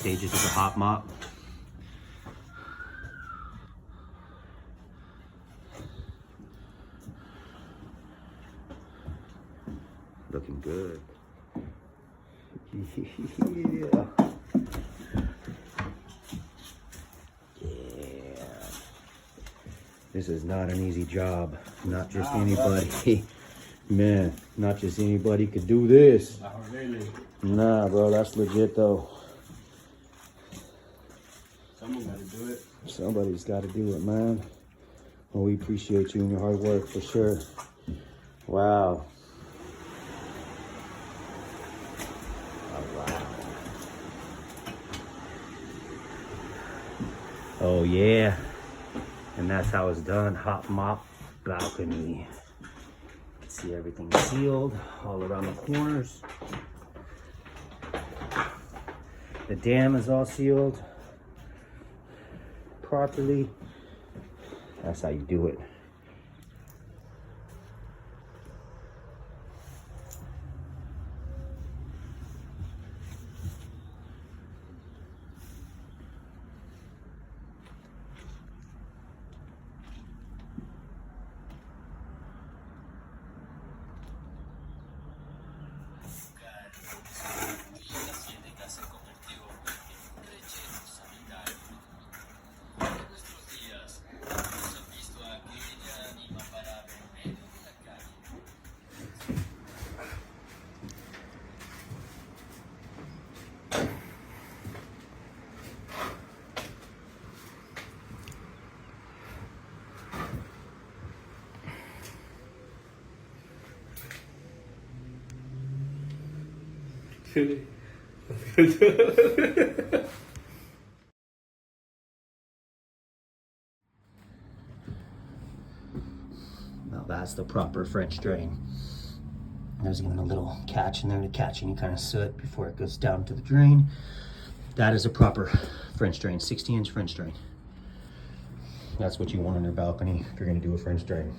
stages of the hot mop. Looking good. Yeah. Yeah. This is not an easy job. Not just anybody. Man, not just anybody could do this. Not really. Nah, bro, that's legit though. Someone gotta do it. Somebody's got to do it, man. Well, we appreciate you and your hard work for sure. Wow. Oh yeah, and that's how it's done. Hot mop balcony. You can see everything sealed all around the corners. The dam is all sealed properly. That's how you do it. Now that's the proper French drain. There's even a little catch in there to catch any kind of soot before it goes down to the drain. That is a proper French drain, 60-inch French drain. That's what you want on your balcony if you're gonna do a French drain.